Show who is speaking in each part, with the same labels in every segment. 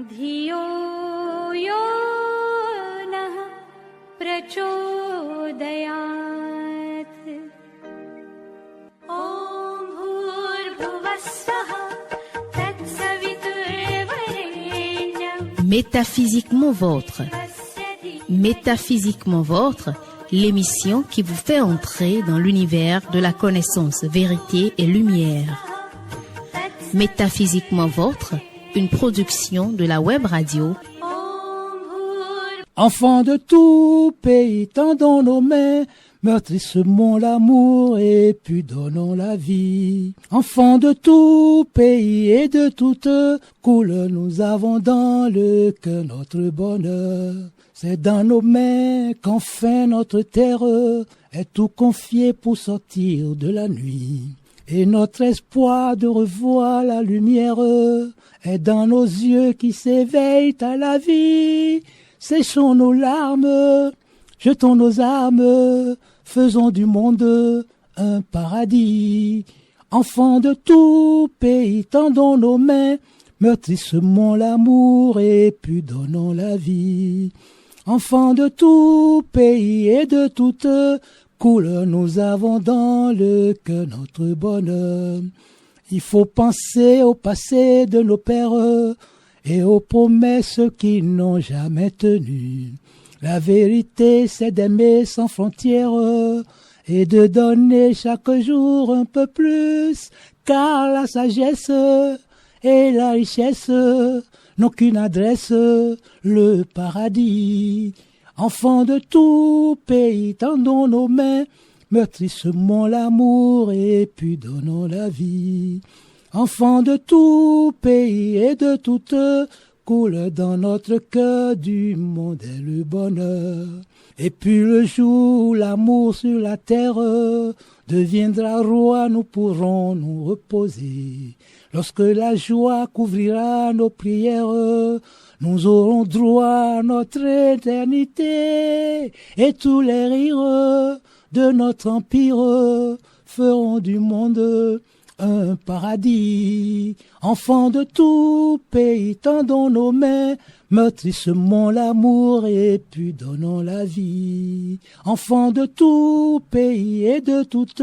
Speaker 1: धियो यो नः प्रचोदयात् ॐ भूर्भुवस्सः तत्सवितुर्वरेण्यम्.
Speaker 2: Métaphysiquement vôtre. Métaphysiquement vôtre, l'émission qui vous fait entrer dans l'univers de la connaissance, vérité et lumière. Métaphysiquement vôtre, une production de la web radio.
Speaker 3: Enfants de tout pays, tendons nos mains, meurtrissons l'amour et puis donnons la vie. Enfants de tout pays et de toute couleur, nous avons dans le cœur notre bonheur. C'est dans nos mains qu'enfin notre terre est tout confiée pour sortir de la nuit. Et notre espoir de revoir la lumière est dans nos yeux qui s'éveillent à la vie. Séchons nos larmes, jetons nos armes, faisons du monde un paradis. Enfants de tout pays, tendons nos mains, meurtrissons l'amour et puis donnons la vie. Enfants de tout pays et de toute couleur, nous avons dans le cœur notre bonheur. Il faut penser au passé de nos pères et aux promesses qui n'ont jamais tenu. La vérité, c'est d'aimer sans frontières et de donner chaque jour un peu plus, car la sagesse et la richesse n'ont qu'une adresse, le paradis. Enfants de tout pays, tendons nos mains, meurtrissons l'amour et puis donnons la vie. Enfants de tout pays et de toute couleur, dans notre cœur du monde est le bonheur. Et puis le jour où l'amour sur la terre deviendra roi, nous pourrons nous reposer. Lorsque la joie couvrira nos prières, nous aurons droit à notre éternité. Et tous les rires de notre empire feront du monde un paradis. Enfants de tout pays, tendons nos mains, meurtrissons l'amour et puis donnons la vie. Enfants de tout pays et de toute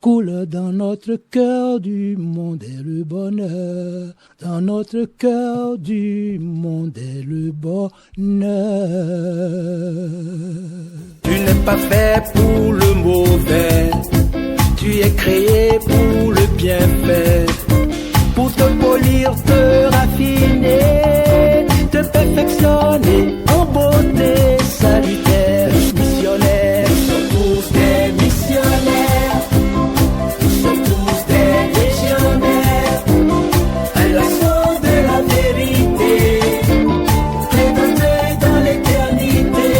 Speaker 3: couleur, dans notre cœur du monde est le bonheur. Dans notre cœur du monde est le bonheur.
Speaker 4: Tu n'es pas fait pour le mauvais, tu es créé pour le bienfait, pour te polir, te raffiner, te perfectionner en beauté salutaire. Missionnaires, nous sommes tous des missionnaires, nous sommes tous des légionnaires, à l'assaut de la vérité, prévenus dans l'éternité,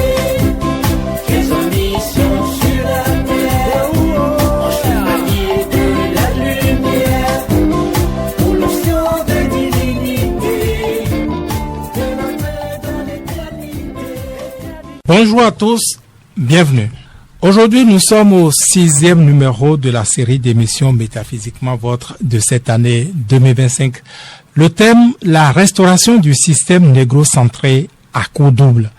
Speaker 4: qu'ils ont mission sur la terre, en chevalier de la lumière, pour l'onction de divinité, prévenus dans l'éternité.
Speaker 5: Bonjour à tous, bienvenue. Aujourd'hui, nous sommes au 6e numéro de la série d'émissions Métaphysiquement Vôtre de cette année 2025. Le thème, la restauration du système négro-centré à coup double.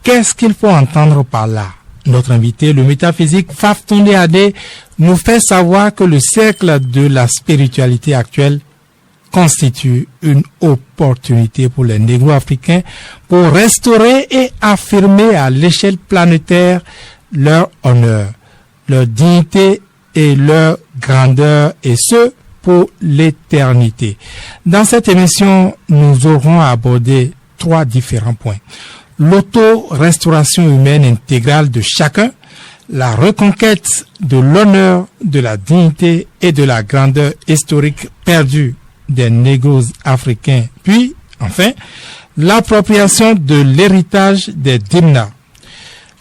Speaker 5: Qu'est-ce qu'il faut entendre par là? Notre invité, le métaphysique Faf Tunde Adé, nous fait savoir que le cercle de la spiritualité actuelle constitue une opportunité pour les négro-africains pour restaurer et affirmer à l'échelle planétaire leur honneur, leur dignité et leur grandeur, et ce, pour l'éternité. Dans cette émission, nous aurons abordé 3 différents points. L'auto-restauration humaine intégrale de chacun, la reconquête de l'honneur, de la dignité et de la grandeur historique perdue des négros africains, puis, enfin, l'appropriation de l'héritage des Dimna.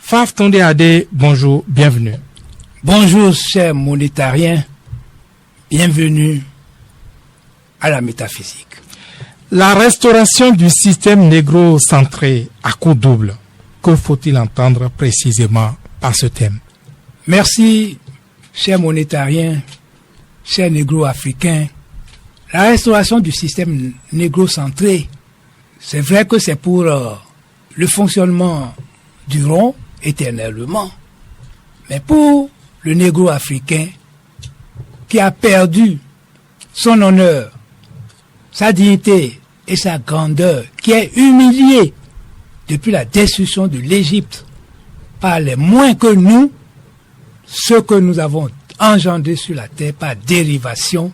Speaker 5: Faf Tunde Adé, bonjour, bienvenue.
Speaker 3: Bonjour, chers monétariens. Bienvenue à la métaphysique.
Speaker 5: La restauration du système négro-centré à coup double. Que faut-il entendre précisément par ce thème?
Speaker 3: Merci, chers monétariens, chers négro-africains. La restauration du système négro-centré c'est vrai que c'est pour le fonctionnement du rond éternellement. Mais pour le négro africain qui a perdu son honneur, sa dignité et sa grandeur, qui est humilié depuis la destruction de l'Égypte par les moins que nous, ce que nous avons engendré sur la terre par dérivation,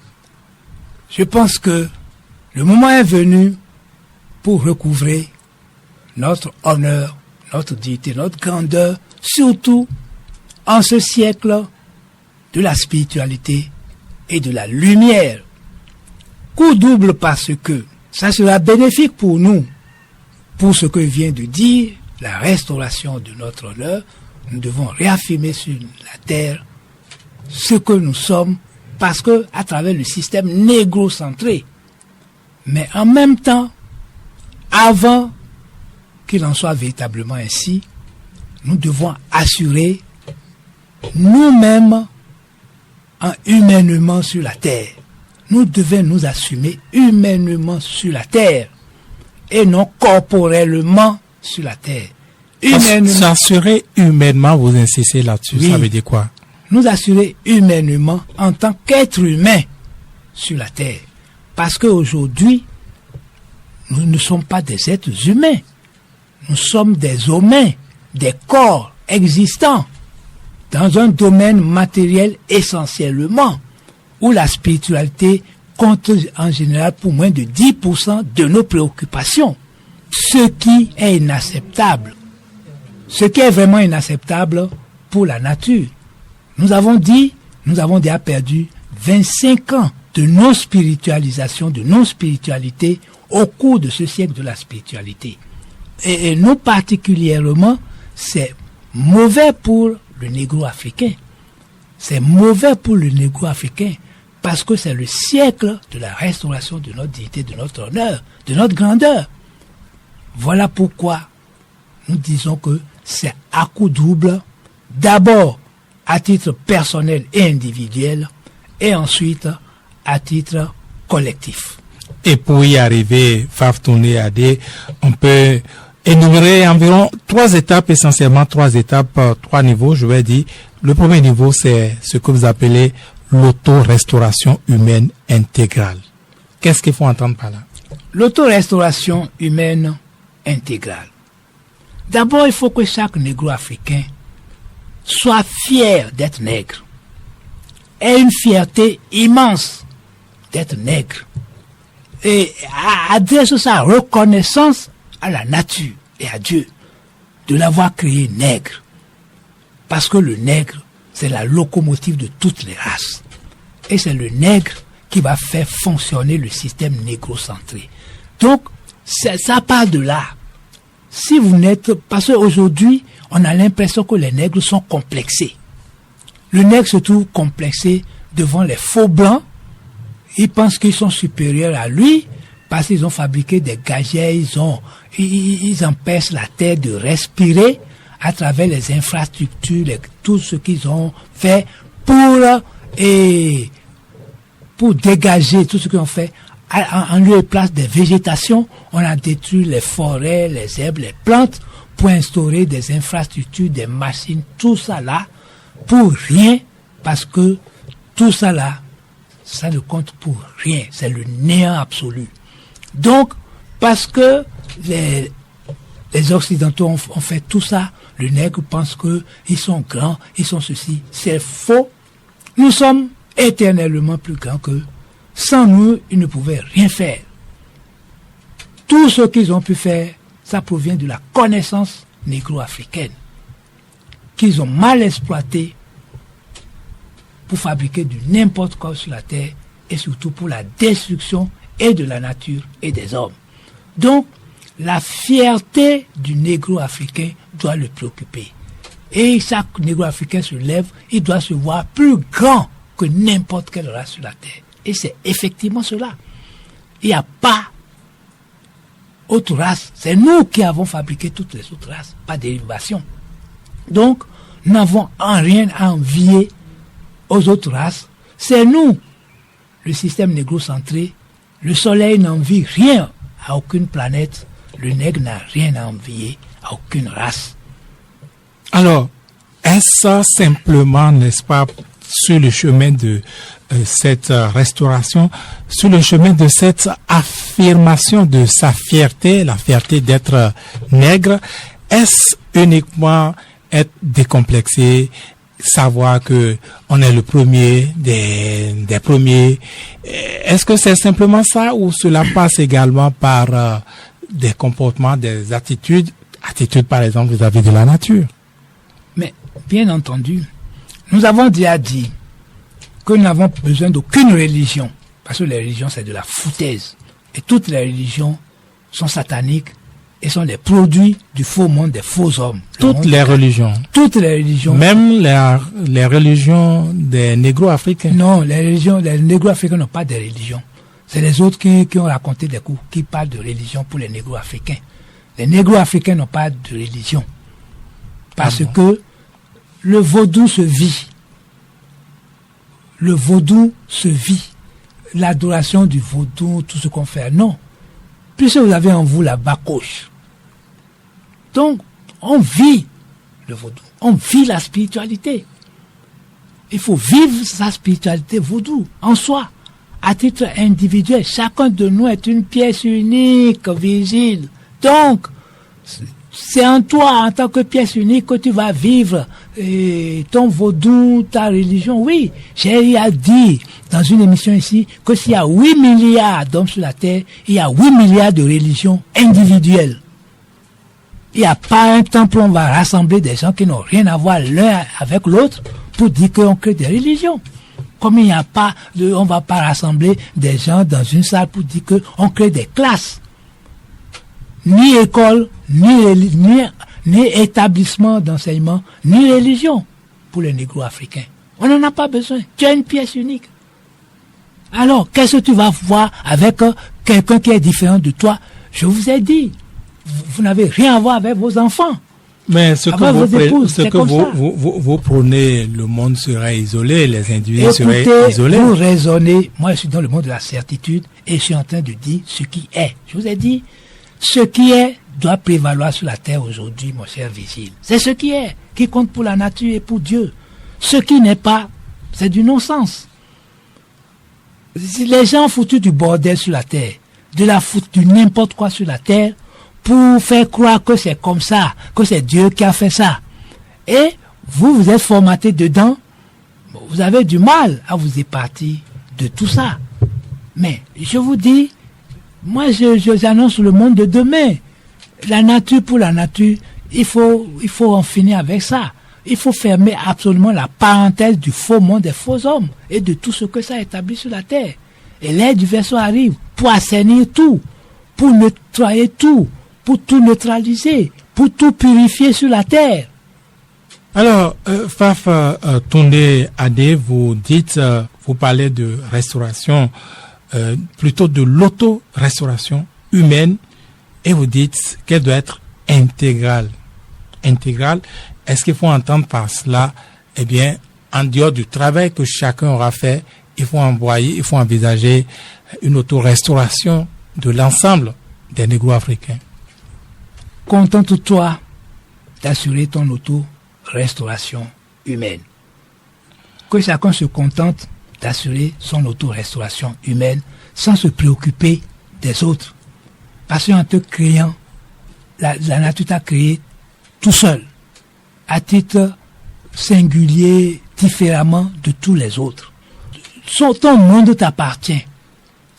Speaker 3: je pense que le moment est venu pour recouvrer notre honneur, notre dignité, notre grandeur, surtout en ce siècle de la spiritualité et de la lumière. Coup double parce que ça sera bénéfique pour nous, pour ce que vient de dire, la restauration de notre honneur. Nous devons réaffirmer sur la terre ce que nous sommes, parce que à travers le système négrocentré. Mais en même temps, avant qu'il en soit véritablement ainsi, nous devons assurer nous-mêmes humainement sur la terre. Nous devons nous assumer humainement sur la terre et non corporellement sur la terre.
Speaker 5: S'assurer humainement, vous insistez là-dessus, oui. Ça veut dire quoi?
Speaker 3: Nous assurer humainement en tant qu'être humain sur la terre. Parce qu'aujourd'hui, nous ne sommes pas des êtres humains. Nous sommes des humains, des corps existants dans un domaine matériel essentiellement, où la spiritualité compte en général pour moins de 10% de nos préoccupations. Ce qui est inacceptable. Ce qui est vraiment inacceptable pour la nature. Nous avons déjà perdu 25 ans de non-spiritualisation, de non-spiritualité au cours de ce siècle de la spiritualité. Et nous particulièrement, c'est mauvais pour le négro africain. C'est mauvais pour le négro africain parce que c'est le siècle de la restauration de notre dignité, de notre honneur, de notre grandeur. Voilà pourquoi nous disons que c'est à coup double, d'abord à titre personnel et individuel, et ensuite à titre collectif.
Speaker 5: Et pour y arriver, Faf Tourné Adé, on peut énumérer environ 3 étapes, essentiellement 3 étapes, 3 niveaux, je vais dire. Le premier niveau, c'est ce que vous appelez l'auto-restauration humaine intégrale. Qu'est-ce qu'il faut entendre par là?
Speaker 3: L'auto-restauration humaine intégrale. D'abord, il faut que chaque négro africain soit fier d'être nègre. Ait une fierté immense d'être nègre. Et adresse sa reconnaissance à la nature et à Dieu de l'avoir créé nègre. Parce que le nègre, c'est la locomotive de toutes les races. Et c'est le nègre qui va faire fonctionner le système négrocentré. Donc, ça part de là. Si vous n'êtes... Parce qu'aujourd'hui, on a l'impression que les nègres sont complexés. Le nègre se trouve complexé devant les faux blancs. Ils pensent qu'ils sont supérieurs à lui parce qu'ils ont fabriqué des gadgets, ils empêchent la terre de respirer à travers les infrastructures, tout ce qu'ils ont fait pour dégager tout ce qu'ils ont fait. En lieu et place des végétations, on a détruit les forêts, les herbes, les plantes pour instaurer des infrastructures, des machines, tout ça là, pour rien, parce que tout ça là, ça ne compte pour rien, c'est le néant absolu. Donc, parce que les Occidentaux ont fait tout ça, le nègre pense qu'ils sont grands, ils sont ceci, c'est faux. Nous sommes éternellement plus grands qu'eux. Sans nous, ils ne pouvaient rien faire. Tout ce qu'ils ont pu faire, ça provient de la connaissance négro-africaine, qu'ils ont mal exploitée pour fabriquer du n'importe quoi sur la terre et surtout pour la destruction et de la nature et des hommes. Donc, la fierté du négro-africain doit le préoccuper. Et chaque négro-africain se lève, il doit se voir plus grand que n'importe quelle race sur la terre. Et c'est effectivement cela. Il n'y a pas autre race. C'est nous qui avons fabriqué toutes les autres races, pas dérivation. Donc, nous n'avons en rien à envier aux autres races. C'est nous, le système négrocentré. Le soleil n'envie rien à aucune planète. Le nègre n'a rien à envier à aucune race.
Speaker 5: Alors, est-ce simplement, n'est-ce pas, sur le chemin de cette restauration, sur le chemin de cette affirmation de sa fierté, la fierté d'être nègre, est-ce uniquement être décomplexé, savoir que on est le premier des premiers? Est-ce que c'est simplement ça ou cela passe également par des comportements, des attitudes par exemple vis-à-vis de la nature?
Speaker 3: Mais, bien entendu, nous avons déjà dit que nous n'avons besoin d'aucune religion. Parce que les religions, c'est de la foutaise. Et toutes les religions sont sataniques et sont des produits du faux monde, des faux hommes.
Speaker 5: Toutes les religions.
Speaker 3: Toutes les religions.
Speaker 5: Même les religions des négro-africains.
Speaker 3: Non, les négro-africains n'ont pas de religion. C'est les autres qui ont raconté des coups, qui parlent de religion pour les négro-africains. Les négro-africains n'ont pas de religion. Parce que le vaudou se vit. Le vaudou se vit. L'adoration du vaudou, tout ce qu'on fait. Non. Puisque vous avez en vous la bacoche. Donc, on vit le vaudou. On vit la spiritualité. Il faut vivre sa spiritualité vaudou en soi. À titre individuel, chacun de nous est une pièce unique, Virgile. Donc, c'est en toi, en tant que pièce unique, que tu vas vivre ton vaudou, ta religion. Oui, j'ai dit dans une émission ici que s'il y a 8 milliards d'hommes sur la Terre, il y a 8 milliards de religions individuelles. Il n'y a pas un temple où on va rassembler des gens qui n'ont rien à voir l'un avec l'autre pour dire qu'on crée des religions. Comme il n'y a pas, on ne va pas rassembler des gens dans une salle pour dire qu'on crée des classes. Ni école, ni établissement d'enseignement, ni religion pour les négro-africains. On n'en a pas besoin. Tu as une pièce unique. Alors, qu'est-ce que tu vas voir avec quelqu'un qui est différent de toi? Je vous ai dit, vous n'avez rien à voir avec vos enfants.
Speaker 5: Mais ce
Speaker 3: avec
Speaker 5: que vous prônez, le monde serait isolé, les individus seraient isolés.
Speaker 3: Vous raisonnez, moi je suis dans le monde de la certitude et je suis en train de dire ce qui est. Je vous ai dit, ce qui est doit prévaloir sur la terre aujourd'hui, mon cher Vigile. C'est ce qui est, qui compte pour la nature et pour Dieu. Ce qui n'est pas, c'est du non-sens. Les gens ont foutu du bordel sur la terre, du n'importe quoi sur la terre, pour faire croire que c'est comme ça, que c'est Dieu qui a fait ça. Et vous êtes formaté dedans, vous avez du mal à vous épartir de tout ça. Mais je vous dis, moi j'annonce le monde de demain. La nature pour la nature, il faut en finir avec ça. Il faut fermer absolument la parenthèse du faux monde des faux hommes et de tout ce que ça établit sur la terre. Et l'air du vaisseau arrive pour assainir tout, pour nettoyer tout, pour tout neutraliser, pour tout purifier sur la terre.
Speaker 5: Alors, Faf Toundé Adé, vous dites, vous parlez de restauration, plutôt de l'auto-restauration humaine, et vous dites qu'elle doit être intégrale. Intégrale, est-ce qu'il faut entendre par cela, eh bien, en dehors du travail que chacun aura fait, il faut envisager une auto-restauration de l'ensemble des négro-africains?
Speaker 3: Contente-toi d'assurer ton auto-restauration humaine. Que chacun se contente d'assurer son auto-restauration humaine sans se préoccuper des autres. Parce qu'en te créant, la nature t'a créé tout seul, à titre singulier, différemment de tous les autres. Ton monde t'appartient.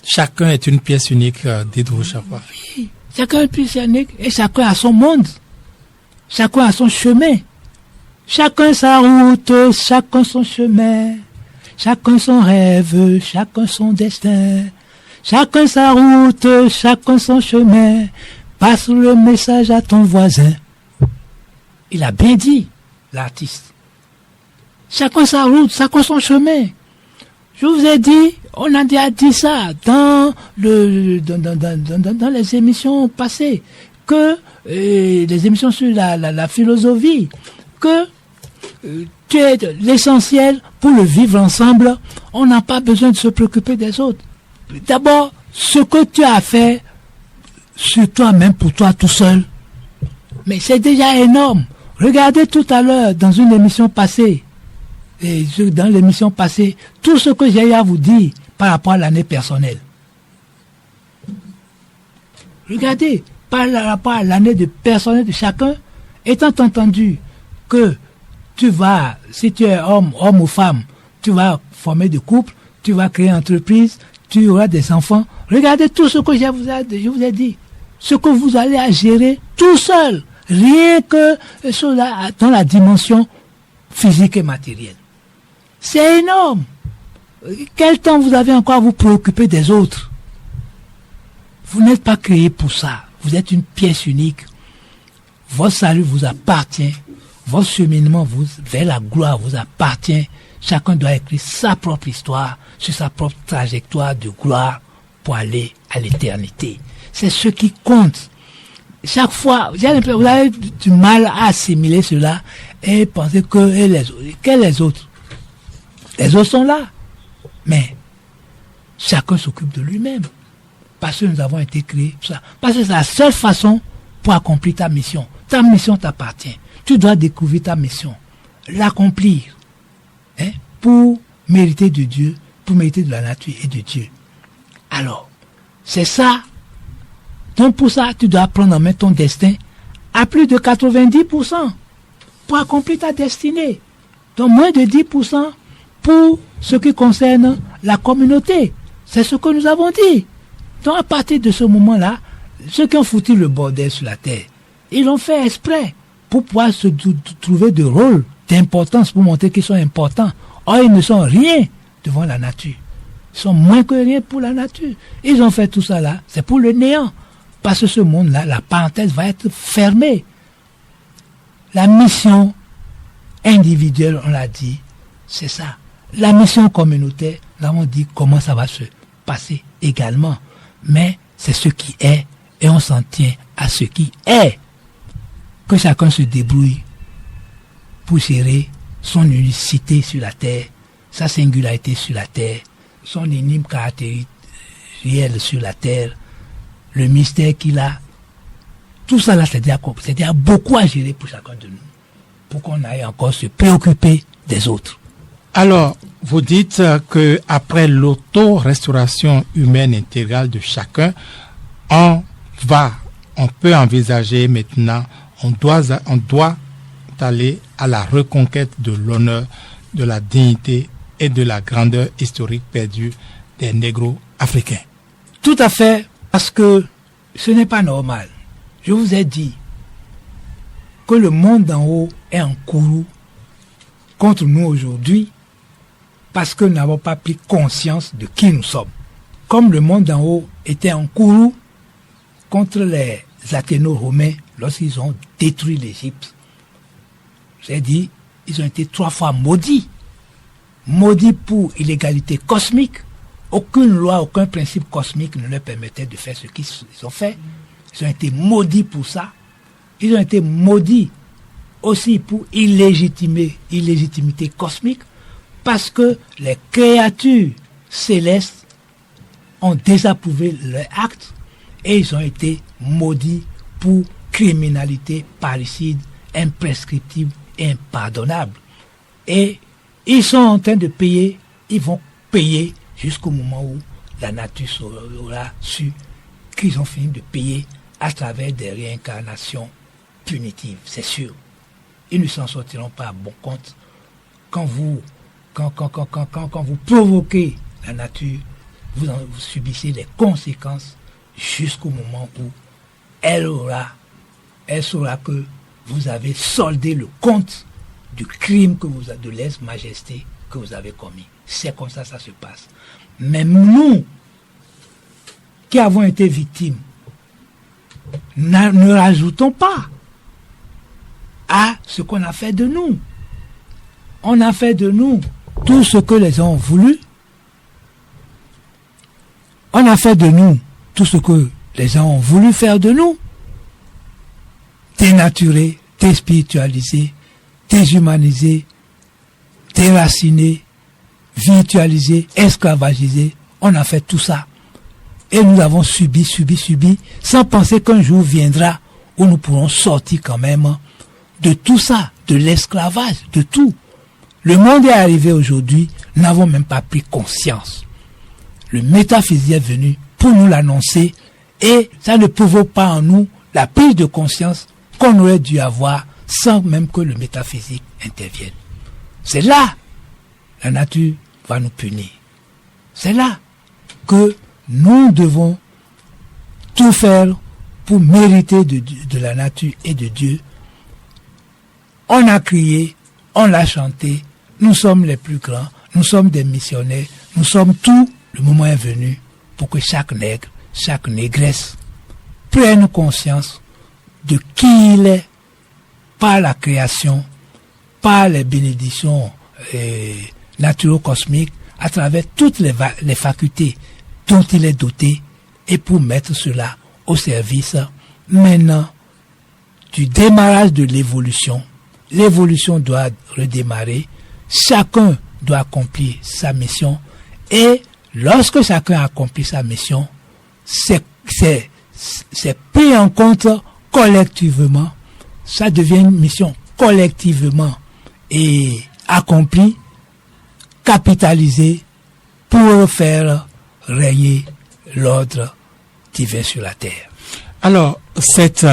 Speaker 5: Chacun est une pièce unique, dites-vous chaque fois.
Speaker 3: Oui. Chacun est une pièce unique et chacun a son monde. Chacun a son chemin. Chacun sa route, chacun son chemin. Chacun son rêve, chacun son destin. Chacun sa route, chacun son chemin. Passe le message à ton voisin. Il a bien dit, l'artiste. Chacun sa route, chacun son chemin. Je vous ai dit, on a déjà dit ça dans les émissions passées, que les émissions sur la philosophie, que tu es l'essentiel pour le vivre ensemble. On n'a pas besoin de se préoccuper des autres. D'abord, ce que tu as fait, sur toi-même pour toi tout seul. Mais c'est déjà énorme. Regardez tout à l'heure dans une émission passée, tout ce que j'ai à vous dire par rapport à l'année personnelle. Regardez, par rapport à l'année de personnelle de chacun, étant entendu que tu vas, si tu es homme ou femme, tu vas former des couples, tu vas créer une entreprise, tu auras des enfants. Regardez tout ce que je vous ai dit. Ce que vous allez à gérer tout seul. Rien que cela dans la dimension physique et matérielle. C'est énorme. Quel temps vous avez encore à vous préoccuper des autres? Vous n'êtes pas créé pour ça. Vous êtes une pièce unique. Votre salut vous appartient. Votre cheminement vers la gloire vous appartient. Chacun doit écrire sa propre histoire sur sa propre trajectoire de gloire pour aller à l'éternité. C'est ce qui compte. Chaque fois, vous avez du mal à assimiler cela et penser que les autres? Les autres sont là. Mais chacun s'occupe de lui-même. Parce que nous avons été créés pour ça. Parce que c'est la seule façon pour accomplir ta mission. Ta mission t'appartient. Tu dois découvrir ta mission. L'accomplir. Pour mériter de Dieu, pour mériter de la nature et de Dieu. Alors, c'est ça. Donc pour ça, tu dois prendre en main ton destin à plus de 90% pour accomplir ta destinée. Donc moins de 10% pour ce qui concerne la communauté. C'est ce que nous avons dit. Donc à partir de ce moment-là, ceux qui ont foutu le bordel sur la terre, ils l'ont fait exprès pour pouvoir se trouver de rôle, d'importance, pour montrer qu'ils sont importants. Or, ils ne sont rien devant la nature. Ils sont moins que rien pour la nature. Ils ont fait tout ça là, c'est pour le néant. Parce que ce monde-là, la parenthèse va être fermée. La mission individuelle, on l'a dit, c'est ça. La mission communautaire, nous avons dit comment ça va se passer également. Mais c'est ce qui est, et on s'en tient à ce qui est. Que chacun se débrouille pour gérer son unicité sur la terre, sa singularité sur la terre, son énigme caractérielle sur la terre, le mystère qu'il a. Tout ça là, c'est-à-dire beaucoup à gérer pour chacun de nous, pour qu'on aille encore se préoccuper des autres.
Speaker 5: Alors, vous dites que après l'auto-restauration humaine intégrale de chacun, on peut envisager maintenant, on doit aller à la reconquête de l'honneur, de la dignité et de la grandeur historique perdue des négros africains.
Speaker 3: Tout à fait, parce que ce n'est pas normal. Je vous ai dit que le monde d'en haut est en courroux contre nous aujourd'hui parce que nous n'avons pas pris conscience de qui nous sommes. Comme le monde d'en haut était en courroux contre les Athéno-Romains lorsqu'ils ont détruit l'Égypte, j'ai dit, ils ont été 3 fois maudits. Maudits pour illégalité cosmique. Aucune loi, aucun principe cosmique ne leur permettait de faire ce qu'ils ont fait. Ils ont été maudits pour ça. Ils ont été maudits aussi pour illégitimité cosmique, parce que les créatures célestes ont désapprouvé leurs actes et ils ont été maudits pour criminalité parricide, imprescriptible et impardonnable. Et ils sont en train de payer, ils vont payer jusqu'au moment où la nature aura su qu'ils ont fini de payer à travers des réincarnations punitives, c'est sûr. Ils ne s'en sortiront pas à bon compte. Quand vous provoquez la nature, vous subissez les conséquences jusqu'au moment où elle saura que vous avez soldé le compte du crime de lèse-majesté que vous avez commis. C'est comme ça se passe. Même nous, qui avons été victimes, ne rajoutons pas à ce qu'on a fait de nous. On a fait de nous tout ce que les gens ont voulu. On a fait de nous tout ce que les gens ont voulu faire de nous. Dénaturer, déspiritualiser, déshumaniser, déraciner, virtualiser, esclavagiser. On a fait tout ça. Et nous avons subi, sans penser qu'un jour viendra où nous pourrons sortir quand même de tout ça, de l'esclavage, de tout. Le monde est arrivé aujourd'hui, nous n'avons même pas pris conscience. Le métaphysique est venu pour nous l'annoncer et ça ne provoque pas en nous la prise de conscience qu'on aurait dû avoir sans même que le métaphysique intervienne. C'est là la nature va nous punir. C'est là que nous devons tout faire pour mériter de la nature et de Dieu. On a crié, on l'a chanté, nous sommes les plus grands, nous sommes des missionnaires, nous sommes tout. Le moment est venu pour que chaque nègre, chaque négresse prenne conscience de qui il est par la création, par les bénédictions naturo-cosmiques, à travers toutes les facultés dont il est doté, et pour mettre cela au service maintenant du démarrage de l'évolution. L'évolution doit redémarrer, chacun doit accomplir sa mission, et lorsque chacun accomplit sa mission, c'est pris en compte collectivement, ça devient une mission collectivement et accomplie, capitalisée pour faire régner l'ordre divin sur la terre.
Speaker 5: Alors, cette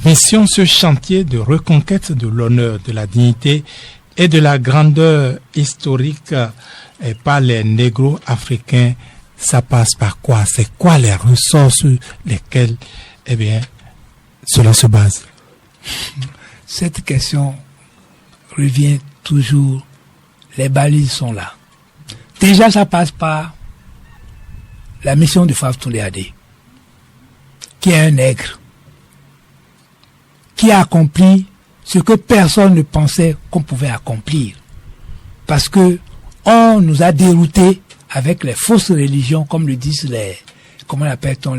Speaker 5: mission, ce chantier de reconquête de l'honneur, de la dignité et de la grandeur historique par les négros africains, ça passe par quoi? C'est quoi les ressources sur lesquelles, cela se base?
Speaker 3: Cette question revient toujours. Les balises sont là. Déjà, ça passe par la mission de Faf Touléadé, qui est un nègre, qui a accompli ce que personne ne pensait qu'on pouvait accomplir. Parce que on nous a déroutés avec les fausses religions, comme le disent comment appelle-t-on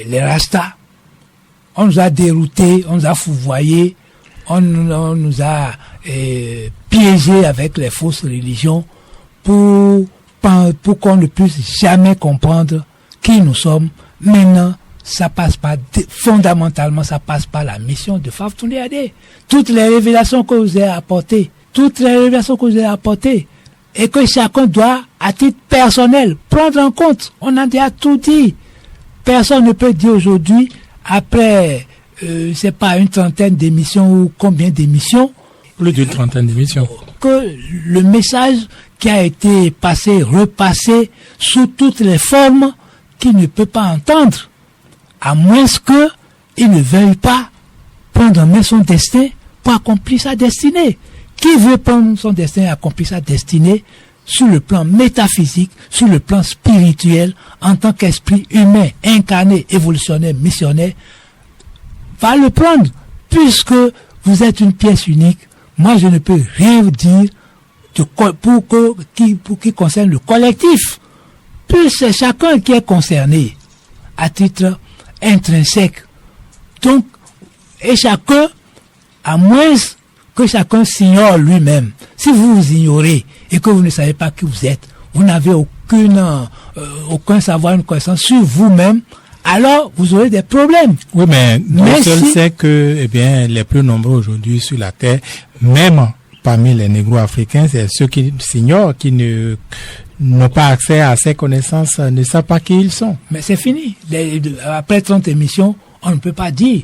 Speaker 3: les Rastas. On nous a déroutés, on nous a fouvoyés, on nous a piégés avec les fausses religions pour qu'on ne puisse jamais comprendre qui nous sommes. Maintenant, ça passe pas, fondamentalement, ça passe par la mission de Faf Touléadé. Toutes les révélations que vous avez apportées, et que chacun doit, à titre personnel, prendre en compte. On a déjà tout dit. Personne ne peut dire aujourd'hui, après, c'est pas une trentaine d'émissions ou combien d'émissions.
Speaker 5: Plus d'une trentaine d'émissions.
Speaker 3: Que le message qui a été passé, repassé, sous toutes les formes, qu'il ne peut pas entendre. À moins qu'il ne veuille pas prendre en main son destin pour accomplir sa destinée. Qui veut prendre son destin et accomplir sa destinée sur le plan métaphysique, sur le plan spirituel, en tant qu'esprit humain, incarné, évolutionnaire, missionnaire, va le prendre. Puisque vous êtes une pièce unique, moi je ne peux rien vous dire pour qui concerne le collectif. Puis c'est chacun qui est concerné à titre intrinsèque. Donc, et chacun, à moins que chacun s'ignore lui-même. Si vous vous ignorez et que vous ne savez pas qui vous êtes, vous n'avez aucun savoir, une connaissance sur vous-même, alors vous aurez des problèmes.
Speaker 5: Oui, mais seul sait que, les plus nombreux aujourd'hui sur la terre, même parmi les négros africains, c'est ceux qui s'ignorent, qui n'ont pas accès à ces connaissances, ne savent pas qui ils sont.
Speaker 3: Mais c'est fini. Après 30 émissions, on ne peut pas dire.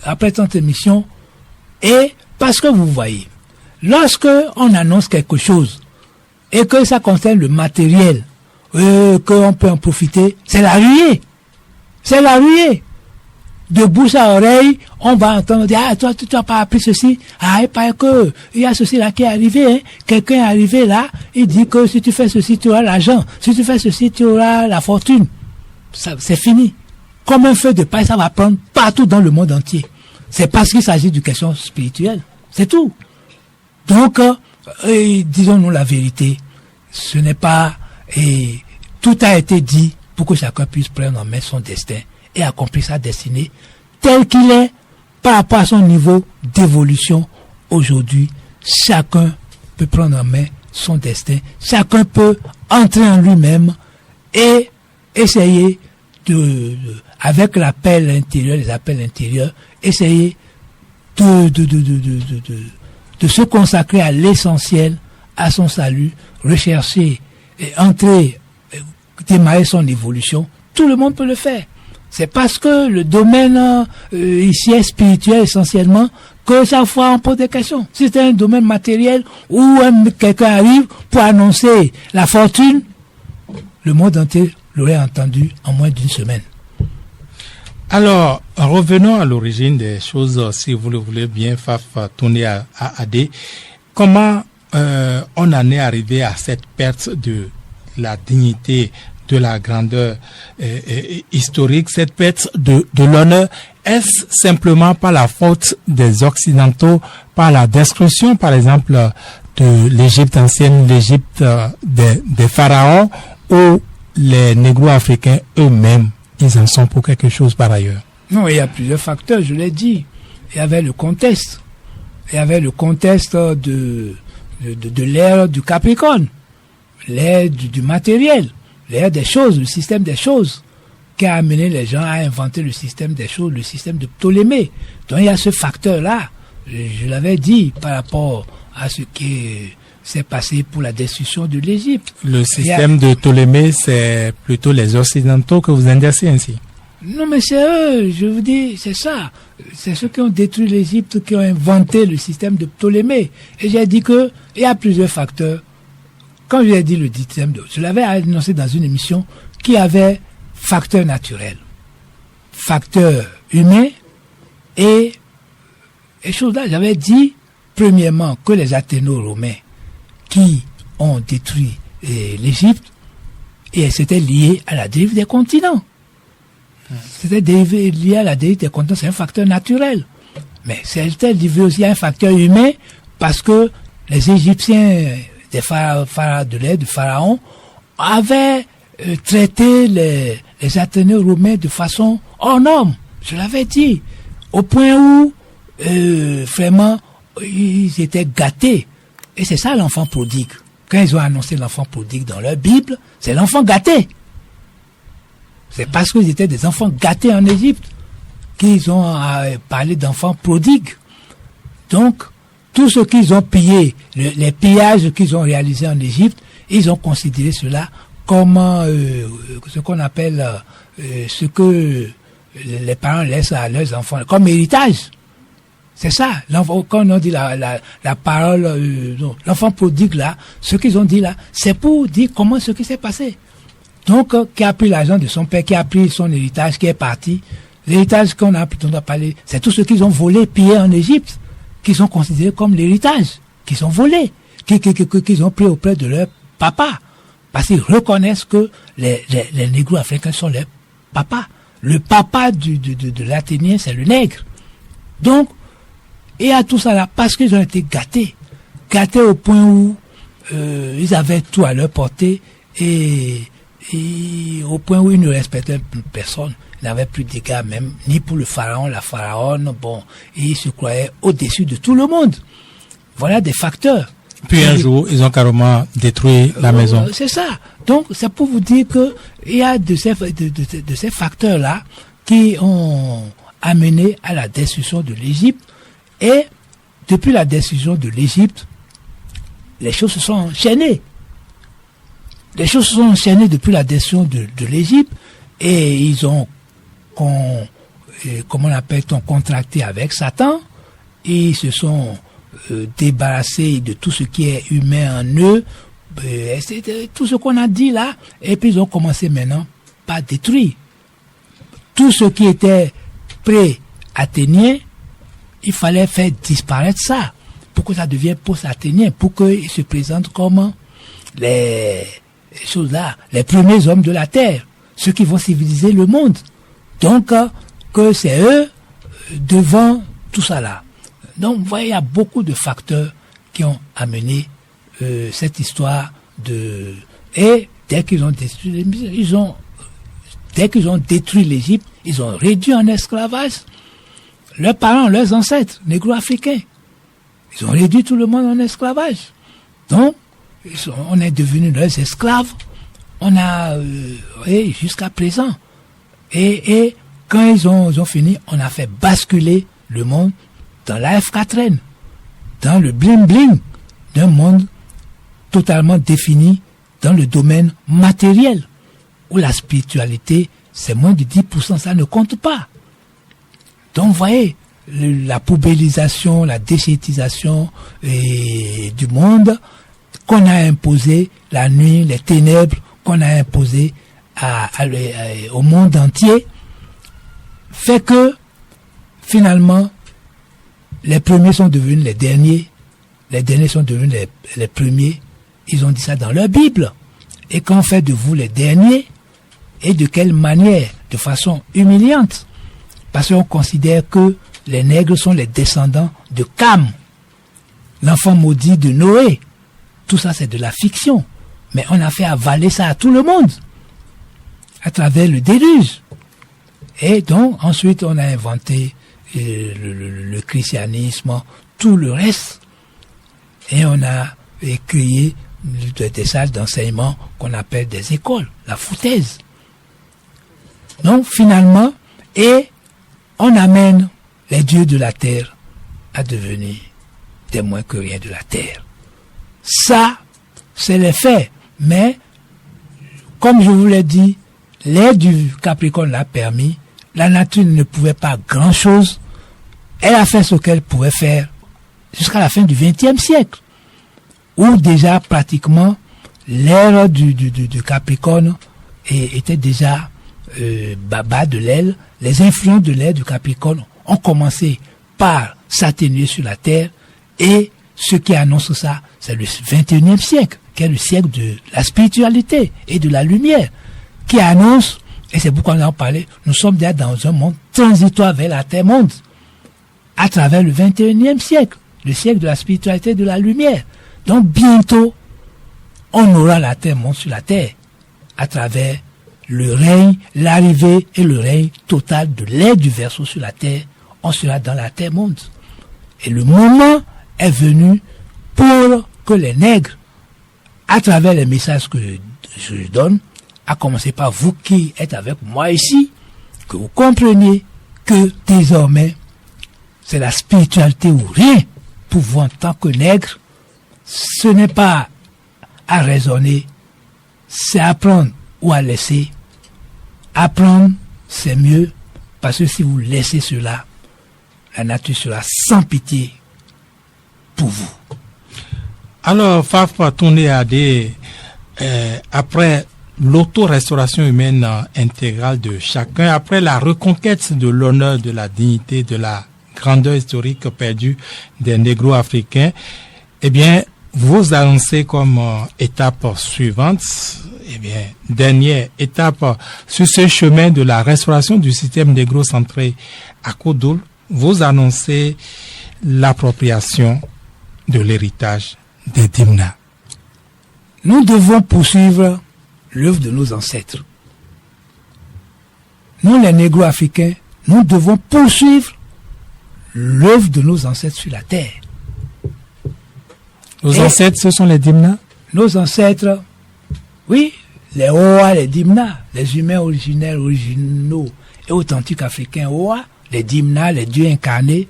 Speaker 3: Après 30 émissions, et parce que vous voyez, lorsque on annonce quelque chose et que ça concerne le matériel, qu'on peut en profiter, c'est la ruée. C'est la ruée. De bouche à oreille, on va entendre dire, toi, tu n'as pas appris ceci. Il paraît que, il y a ceci là qui est arrivé, hein. Quelqu'un est arrivé là, il dit que si tu fais ceci, tu auras l'argent. Si tu fais ceci, tu auras la fortune. Ça, c'est fini. Comme un feu de paille, ça va prendre partout dans le monde entier. C'est parce qu'il s'agit d'une question spirituelle. C'est tout. Donc, disons-nous la vérité. Ce n'est pas... tout a été dit pour que chacun puisse prendre en main son destin et accomplir sa destinée tel qu'il est par rapport à son niveau d'évolution aujourd'hui. Chacun peut prendre en main son destin. Chacun peut entrer en lui-même et essayer avec l'appel intérieur, les appels intérieurs, essayer de se consacrer à l'essentiel, à son salut, rechercher, entrer, démarrer son évolution. Tout le monde peut le faire. C'est parce que le domaine ici est spirituel essentiellement que chaque fois on pose des questions. Si c'était un domaine matériel où quelqu'un arrive pour annoncer la fortune, le monde entier l'aurait entendu en moins d'une semaine.
Speaker 5: Alors, revenons à l'origine des choses, si vous le voulez bien, Faf Tourné à Adé. Comment on en est arrivé à cette perte de la dignité, de la grandeur historique, cette perte de l'honneur? Est-ce simplement par la faute des Occidentaux, par la destruction, par exemple, de l'Égypte ancienne, l'Égypte des pharaons, ou les négro-africains eux-mêmes, ils en sont pour quelque chose par ailleurs?
Speaker 3: Non, il y a plusieurs facteurs, je l'ai dit. Il y avait le contexte. Il y avait le contexte de l'ère du Capricorne, l'ère du matériel, l'ère des choses, le système des choses, qui a amené les gens à inventer le système des choses, le système de Ptolémée. Donc il y a ce facteur-là, je l'avais dit, par rapport à ce qui s'est passé pour la destruction de l'Égypte.
Speaker 5: Le système de Ptolémée, c'est plutôt les Occidentaux que vous indexez ainsi?
Speaker 3: Non, mais c'est eux, je vous dis, c'est ça. C'est ceux qui ont détruit l'Égypte, qui ont inventé le système de Ptolémée. Et j'ai dit que il y a plusieurs facteurs. Quand j'ai dit le système je l'avais annoncé dans une émission qui avait facteur naturel, facteur humain et choses là. J'avais dit, premièrement, que les Athéno-Romains qui ont détruit l'Égypte, et c'était lié à la dérive des continents. C'était lié à la dérive des continents, c'est un facteur naturel. Mais c'était lié aussi à un facteur humain, parce que les Égyptiens des pharaons avaient traité les Athéno-Romains de façon hors norme. Je l'avais dit. Au point où, vraiment, ils étaient gâtés. Et c'est ça l'enfant prodigue. Quand ils ont annoncé l'enfant prodigue dans leur Bible, c'est l'enfant gâté. C'est parce qu'ils étaient des enfants gâtés en Égypte qu'ils ont parlé d'enfants prodigues. Donc, tout ce qu'ils ont pillé, les pillages qu'ils ont réalisés en Égypte, ils ont considéré cela comme ce qu'on appelle ce que les parents laissent à leurs enfants, comme héritage. C'est ça. Quand on dit la parole, l'enfant prodigue là, ce qu'ils ont dit là, c'est pour dire comment ce qui s'est passé. Donc, qui a pris l'argent de son père, qui a pris son héritage, qui est parti. L'héritage qu'on a plutôt parlé, c'est tout ce qu'ils ont volé, pillé en Égypte, qu'ils ont considéré comme l'héritage, qu'ils ont volé, qu'ils ont pris auprès de leur papa. Parce qu'ils reconnaissent que les négro-africains sont leurs papas. Le papa de l'Athénien, c'est le nègre. Donc, et à tout ça là, parce qu'ils ont été gâtés au point où ils avaient tout à leur portée et au point où ils ne respectaient personne. Ils n'avaient plus d'égard même, ni pour le pharaon, la pharaone, bon, et ils se croyaient au-dessus de tout le monde. Voilà des facteurs.
Speaker 5: Puis un jour, ils ont carrément détruit la maison.
Speaker 3: C'est ça. Donc, c'est pour vous dire que il y a de ces facteurs-là qui ont amené à la destruction de l'Égypte. Et depuis la destruction de l'Égypte, les choses se sont enchaînées. Les choses se sont enchaînées depuis la destruction de l'Égypte et ils ont, comment on appelle-t-on, contracté avec Satan. Et ils se sont débarrassés de tout ce qui est humain en eux, tout ce qu'on a dit là, et puis ils ont commencé maintenant par détruire tout ce qui était pré-athénien. Il fallait faire disparaître ça pour que ça devienne post-athénien, pour qu'ils se présentent comme les choses là, les premiers hommes de la terre, ceux qui vont civiliser le monde. Donc que c'est eux devant tout ça là. Donc vous voyez, il y a beaucoup de facteurs qui ont amené cette histoire de... Et dès qu'ils ont détruit l'Égypte, ils ont réduit en esclavage leurs parents, leurs ancêtres, négro-africains. Ils ont réduit tout le monde en esclavage. Donc, on est devenus leurs esclaves on a, et jusqu'à présent. Et quand ils ont fini, on a fait basculer le monde dans la F4N, dans le bling-bling d'un monde totalement défini dans le domaine matériel, où la spiritualité, c'est moins de 10%, ça ne compte pas. Donc, vous voyez, la poubellisation, la déchétisation du monde qu'on a imposé, la nuit, les ténèbres qu'on a imposé au monde entier, fait que, finalement, les premiers sont devenus les derniers sont devenus les premiers. Ils ont dit ça dans leur Bible. Et qu'on fait de vous les derniers, et de quelle manière? De façon humiliante. Parce qu'on considère que les nègres sont les descendants de Cam, l'enfant maudit de Noé. Tout ça, c'est de la fiction. Mais on a fait avaler ça à tout le monde, à travers le déluge. Et donc, ensuite, on a inventé le christianisme, tout le reste. Et on a créé des salles d'enseignement qu'on appelle des écoles, la foutaise. Donc, finalement, et on amène les dieux de la terre à devenir des moins que rien de la terre. Ça, c'est les faits. Mais, comme je vous l'ai dit, l'ère du Capricorne l'a permis. La nature ne pouvait pas grand-chose. Elle a fait ce qu'elle pouvait faire jusqu'à la fin du XXe siècle, où déjà pratiquement l'ère du Capricorne était déjà bas de l'aile. Les influences de l'ère du Capricorne ont commencé par s'atténuer sur la Terre, et ce qui annonce ça, c'est le XXIe siècle, qui est le siècle de la spiritualité et de la lumière, qui annonce, et c'est pourquoi on en parlait, nous sommes déjà dans un monde transitoire vers la Terre-monde, à travers le XXIe siècle, le siècle de la spiritualité et de la lumière. Donc bientôt, on aura la Terre-monde sur la Terre, à travers le règne, l'arrivée et le règne total de l'ère du Verseau sur la Terre. On sera dans la Terre-monde. Et le moment est venu pour que les nègres, à travers les messages que je donne, à commencer par vous qui êtes avec moi ici, que vous compreniez que désormais, c'est la spiritualité ou rien pour vous en tant que nègre. Ce n'est pas à raisonner, c'est apprendre ou à laisser. Apprendre, c'est mieux, parce que si vous laissez cela, la nature sera sans pitié pour vous.
Speaker 5: Alors, Fafa Tourné Adé, après l'auto-restauration humaine intégrale de chacun, après la reconquête de l'honneur, de la dignité, de la grandeur historique perdue des négro-africains, eh bien, vous annoncez comme étape suivante, eh bien, dernière étape sur ce chemin de la restauration du système négro-centré à Kodoul, vous annoncez l'appropriation de l'héritage des Dimna.
Speaker 3: Nous devons poursuivre l'œuvre de nos ancêtres. Nous, les négro-africains, nous devons poursuivre l'œuvre de nos ancêtres sur la terre.
Speaker 5: Nos ancêtres, ce sont les Dimna?
Speaker 3: Nos ancêtres, oui, les Oa, les Dimna, les humains originels, originaux et authentiques africains Oa, les Dimna, les dieux incarnés.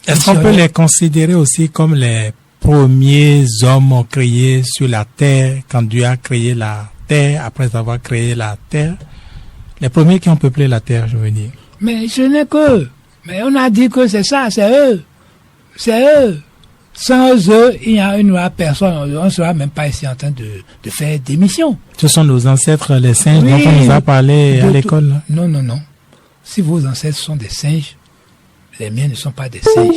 Speaker 5: Est-ce qu'on peut les considérer aussi comme les premiers hommes créés sur la terre, quand Dieu a créé la terre, après avoir créé la terre? Les premiers qui ont peuplé la terre, je veux dire.
Speaker 3: Mais ce n'est qu'eux. Mais on a dit que c'est ça, c'est eux. C'est eux. Sans eux, il n'y a une personne. On ne sera même pas ici en train de faire des missions.
Speaker 5: Ce sont nos ancêtres, les singes, oui, dont on nous a parlé à l'école.
Speaker 3: Non, non, non. Si vos ancêtres sont des singes, les miens ne sont pas des singes.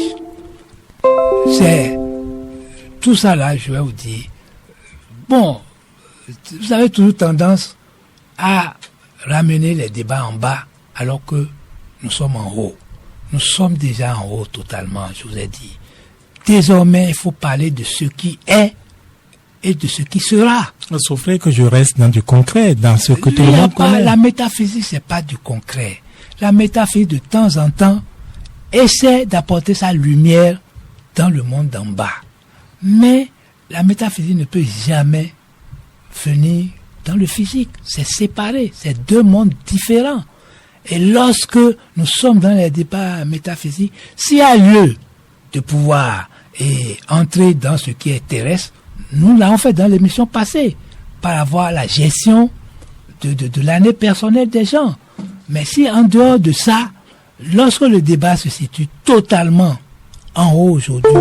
Speaker 3: C'est tout ça là, je vais vous dire. Bon, vous avez toujours tendance à ramener les débats en bas, alors que nous sommes en haut. Nous sommes déjà en haut totalement, je vous ai dit. Désormais, il faut parler de ce qui est et de ce qui sera.
Speaker 5: Sauf que je reste dans du concret, dans ce que tout le monde connaît.
Speaker 3: La métaphysique, c'est pas du concret. La métaphysique, de temps en temps, essaie d'apporter sa lumière dans le monde d'en bas. Mais la métaphysique ne peut jamais venir dans le physique. C'est séparé. C'est deux mondes différents. Et lorsque nous sommes dans les débats métaphysiques, s'il y a lieu de pouvoir entrer dans ce qui est terrestre, nous l'avons fait dans l'émission passée, par avoir la gestion de l'année personnelle des gens. Mais si en dehors de ça, lorsque le débat se situe totalement en haut aujourd'hui,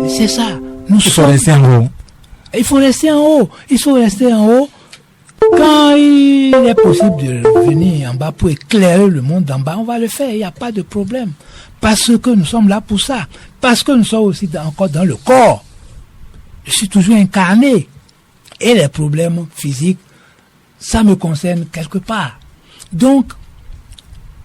Speaker 3: c'est ça.
Speaker 5: Il faut rester en haut.
Speaker 3: Il faut rester en haut. Il faut rester en haut. Quand il est possible de venir en bas pour éclairer le monde d'en bas, on va le faire. Il n'y a pas de problème. Parce que nous sommes là pour ça. Parce que nous sommes aussi encore dans le corps. Je suis toujours incarné. Et les problèmes physiques, ça me concerne quelque part. Donc,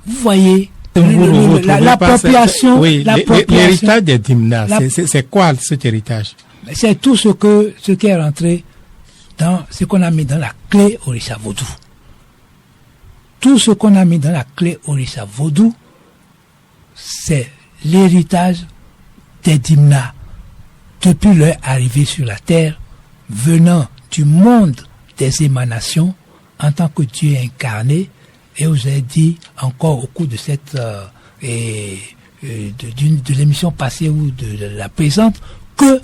Speaker 3: vous voyez, l'appropriation...
Speaker 5: Oui, l'héritage des Dimna, c'est quoi cet héritage?
Speaker 3: C'est tout ce qui est rentré dans ce qu'on a mis dans la clé Orisha Vodou. Tout ce qu'on a mis dans la clé Orisha Vodou, c'est l'héritage des Dimna depuis leur arrivée sur la terre, venant du monde des émanations en tant que Dieu incarné. Et vous avez dit encore au cours de cette de l'émission passée ou de la présente que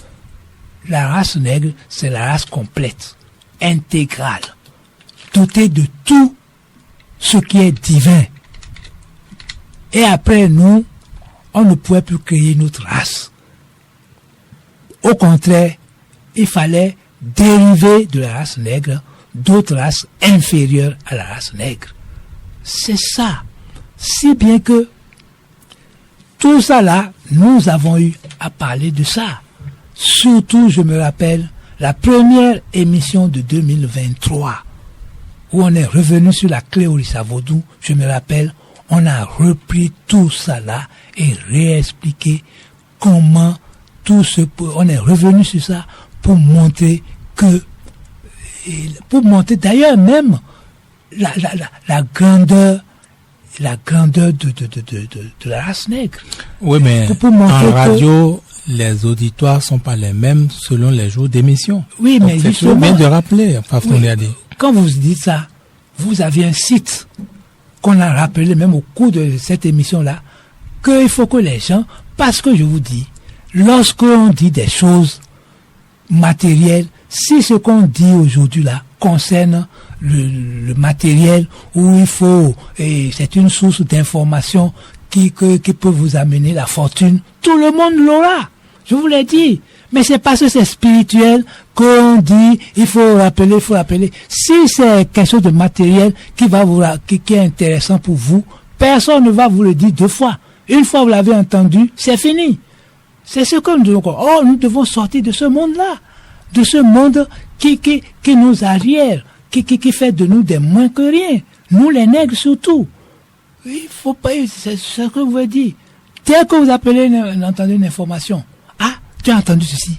Speaker 3: la race nègre, c'est la race complète, intégrale, dotée de tout ce qui est divin. Et après nous, on ne pouvait plus créer notre race. Au contraire, il fallait dériver de la race nègre d'autres races inférieures à la race nègre. C'est ça. Si bien que tout ça là, nous avons eu à parler de ça. Surtout, je me rappelle, la première émission de 2023, où on est revenu sur la clé Orisha Vodou, je me rappelle, on a repris tout ça là et réexpliqué comment on est revenu sur ça pour montrer d'ailleurs même la grandeur de la race nègre.
Speaker 5: Oui, mais en radio, les auditoires sont pas les mêmes selon les jours d'émission.
Speaker 3: Oui, mais
Speaker 5: c'est
Speaker 3: justement,
Speaker 5: bien de rappeler,
Speaker 3: quand vous dites ça, vous avez un site qu'on a rappelé même au cours de cette émission-là, qu'il faut que les gens, parce que je vous dis, lorsqu'on dit des choses matérielles, si ce qu'on dit aujourd'hui là concerne le matériel où il faut, et c'est une source d'information qui peut vous amener la fortune, tout le monde l'aura. Je vous l'ai dit. Mais c'est parce que c'est spirituel qu'on dit, il faut rappeler. Si c'est quelque chose de matériel qui est intéressant pour vous, personne ne va vous le dire deux fois. Une fois vous l'avez entendu, c'est fini. C'est ce que nous devons. Oh, nous devons sortir de ce monde-là. De ce monde qui nous arrière, qui fait de nous des moins que rien. Nous, les nègres, surtout. Il faut pas, c'est ce que vous voulez dire. Dès que vous entendez une information, ah, tu as entendu ceci.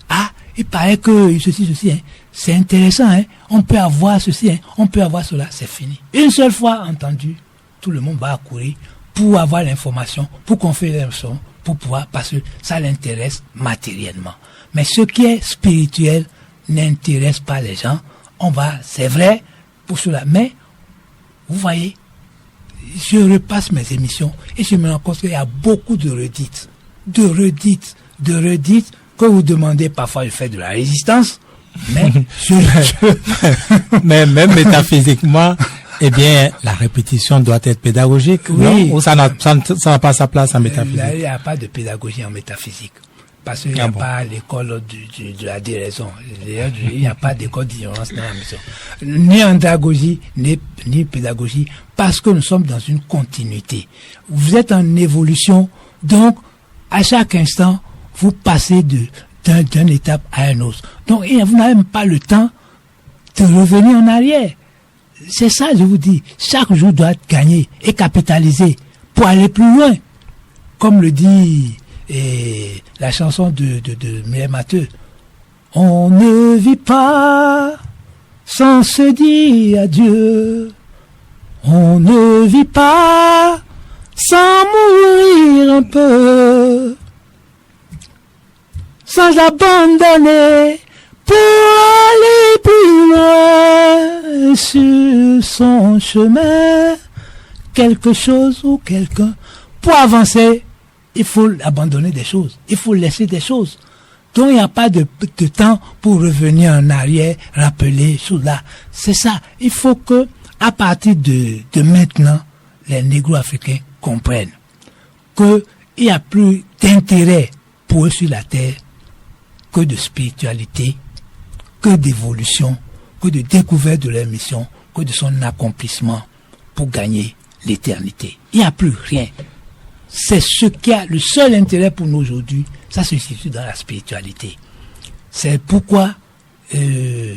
Speaker 3: Ah, il paraît que ceci, hein, c'est intéressant, hein. On peut avoir ceci, hein, on peut avoir cela, c'est fini. Une seule fois entendu, tout le monde va accourir pour avoir l'information, pour conférer l'information, pour pouvoir, parce que ça l'intéresse matériellement. Mais ce qui est spirituel n'intéresse pas les gens. C'est vrai pour cela. Mais, vous voyez, je repasse mes émissions et je me rends compte qu'il y a beaucoup de redites, que vous demandez parfois, je fais de la résistance, mais
Speaker 5: mais même métaphysiquement, eh bien, la répétition doit être pédagogique,
Speaker 3: oui.
Speaker 5: Non? Ou ça n'a pas sa place en métaphysique?
Speaker 3: Il n'y a pas de pédagogie en métaphysique. Parce qu'il n'y a pas l'école de la déraison. Il n'y a pas d'école d'ignorance dans la mission. Ni andragogie, ni pédagogie, parce que nous sommes dans une continuité. Vous êtes en évolution, donc, à chaque instant, vous passez d'une étape à une autre. Donc, vous n'avez même pas le temps de revenir en arrière. C'est ça, je vous dis. Chaque jour doit être gagné et capitalisé pour aller plus loin. Comme le dit la chanson de Mireille Mathieu. On ne vit pas sans se dire adieu. On ne vit pas sans mourir un peu. Sans abandonner pour aller plus loin sur son chemin, quelque chose ou quelqu'un. Pour avancer, il faut abandonner des choses, il faut laisser des choses. Donc il n'y a pas de temps pour revenir en arrière, rappeler choses là. C'est ça. Il faut que, à partir de maintenant, les négro-africains comprennent qu'il n'y a plus d'intérêt pour eux sur la terre que de spiritualité, que d'évolution, que de découverte de leur mission, que de son accomplissement pour gagner l'éternité. Il n'y a plus rien. C'est ce qui a le seul intérêt pour nous aujourd'hui, ça se situe dans la spiritualité. C'est pourquoi je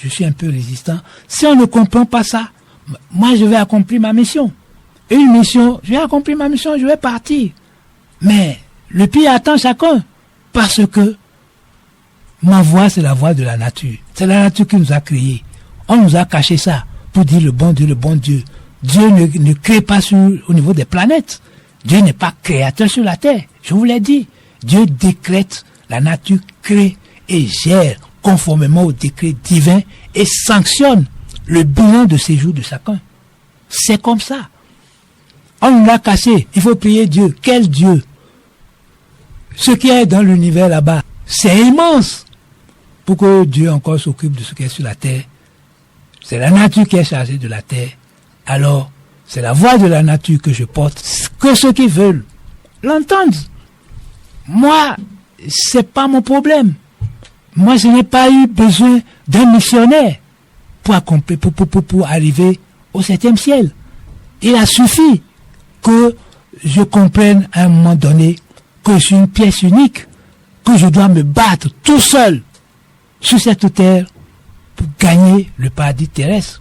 Speaker 3: suis un peu résistant. Si on ne comprend pas ça, moi je vais accomplir ma mission. Une mission, je vais accomplir ma mission, je vais partir. Mais le pire attend chacun, parce que ma voix, c'est la voix de la nature. C'est la nature qui nous a créés. On nous a caché ça pour dire le bon Dieu, le bon Dieu. Dieu ne crée pas au niveau des planètes. Dieu n'est pas créateur sur la terre. Je vous l'ai dit. Dieu décrète, la nature crée et gère conformément au décret divin et sanctionne le bilan de séjour de chacun. C'est comme ça. On nous l'a caché. Il faut prier Dieu. Quel Dieu? Ce qui est dans l'univers là-bas, c'est immense. Pour que Dieu encore s'occupe de ce qui est sur la terre, c'est la nature qui est chargée de la terre. Alors, c'est la voix de la nature que je porte, que ceux qui veulent l'entendent. Moi, c'est pas mon problème. Moi, je n'ai pas eu besoin d'un missionnaire pour accomplir, pour arriver au 7e ciel. Il a suffi que je comprenne à un moment donné que je suis une pièce unique, que je dois me battre tout seul sur cette terre pour gagner le paradis terrestre.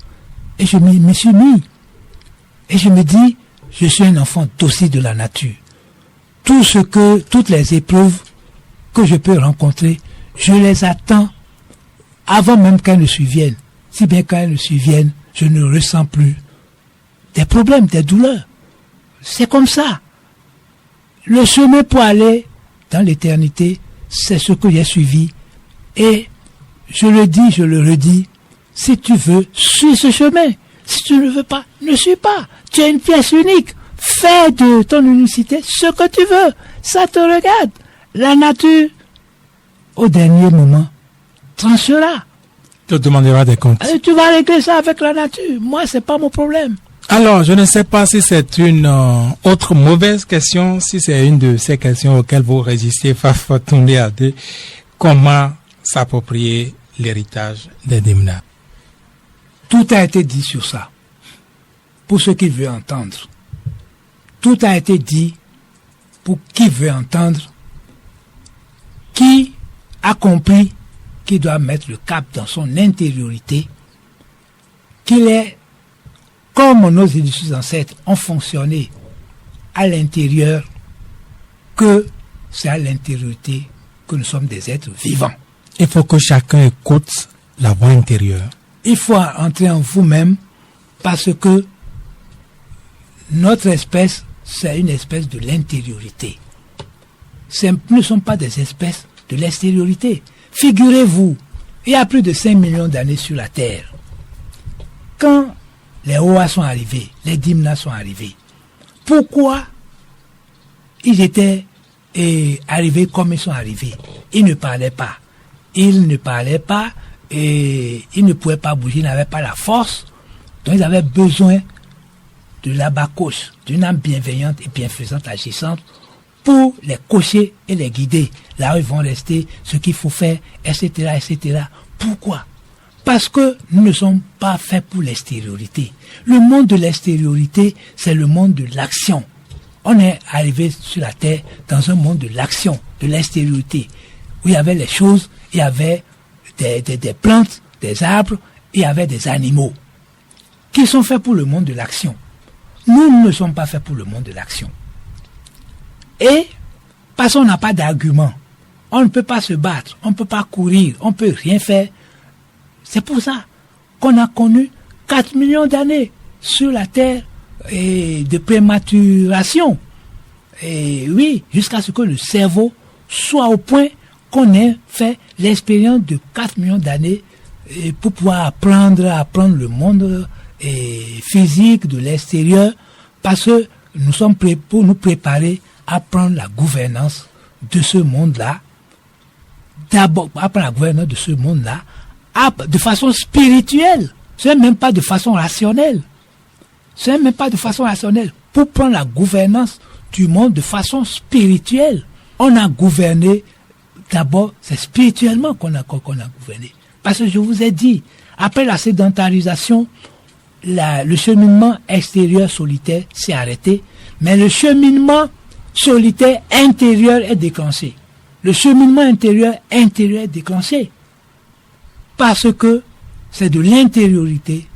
Speaker 3: Et je me suis mis. Et je me dis, je suis un enfant docile de la nature. Toutes les épreuves que je peux rencontrer, je les attends avant même qu'elles ne surviennent. Si bien qu'elles ne surviennent, je ne ressens plus des problèmes, des douleurs. C'est comme ça. Le chemin pour aller dans l'éternité, c'est ce que j'ai suivi. Et je le dis, je le redis, si tu veux, suis ce chemin. Si tu ne veux pas, ne suis pas. Tu es une pièce unique. Fais de ton unicité ce que tu veux. Ça te regarde. La nature, au dernier moment, tranchera.
Speaker 5: Tu demanderas des comptes.
Speaker 3: Et tu vas régler ça avec la nature. Moi, c'est pas mon problème.
Speaker 5: Alors, je ne sais pas si c'est une autre mauvaise question, si c'est une de ces questions auxquelles vous résistez, Fafatunde Ade. Comment s'approprier l'héritage des Dimna?
Speaker 3: Tout a été dit sur ça. Pour ceux qui veulent entendre. Tout a été dit pour qui veut entendre. Qui a compris qu'il doit mettre le cap dans son intériorité. Qu'il est comme nos illustres ancêtres ont fonctionné à l'intérieur, que c'est à l'intériorité que nous sommes des êtres vivants.
Speaker 5: Il faut que chacun écoute la voix intérieure.
Speaker 3: Il faut entrer en vous-même parce que notre espèce, c'est une espèce de l'intériorité. Nous ne sommes pas des espèces de l'extériorité. Figurez-vous, il y a plus de 5 millions d'années sur la Terre. Quand les Oa sont arrivés, les Dimna sont arrivés, pourquoi ils étaient arrivés comme ils sont arrivés? Ils ne parlaient pas. Ils ne parlaient pas et ils ne pouvaient pas bouger, ils n'avaient pas la force. Donc ils avaient besoin de l'abakos, d'une âme bienveillante et bienfaisante agissante pour les coacher et les guider. Là où ils vont rester, ce qu'il faut faire, etc., etc. Pourquoi? Parce que nous ne sommes pas faits pour l'extériorité. Le monde de l'extériorité, c'est le monde de l'action. On est arrivé sur la Terre dans un monde de l'action, de l'extériorité, où il y avait les choses, il y avait des plantes, des arbres, il y avait des animaux qui sont faits pour le monde de l'action. Nous ne sommes pas faits pour le monde de l'action. Et parce qu'on n'a pas d'argument, on ne peut pas se battre, on ne peut pas courir, on ne peut rien faire. C'est pour ça qu'on a connu 4 millions d'années sur la Terre et de prématuration. Et oui, jusqu'à ce que le cerveau soit au point qu'on ait fait l'expérience de 4 millions d'années pour pouvoir apprendre le monde physique de l'extérieur, parce que nous sommes prêts pour nous préparer à prendre la gouvernance de ce monde-là. D'abord, à prendre la gouvernance de ce monde-là de façon spirituelle. C'est même pas de façon rationnelle. C'est même pas de façon rationnelle. Pour prendre la gouvernance du monde de façon spirituelle. On a gouverné, d'abord, c'est spirituellement qu'on a gouverné. Parce que je vous ai dit, après la sédentarisation, le cheminement extérieur solitaire s'est arrêté, mais le cheminement solitaire intérieur est déclenché. Le cheminement intérieur est déclenché. Parce que c'est de l'intériorité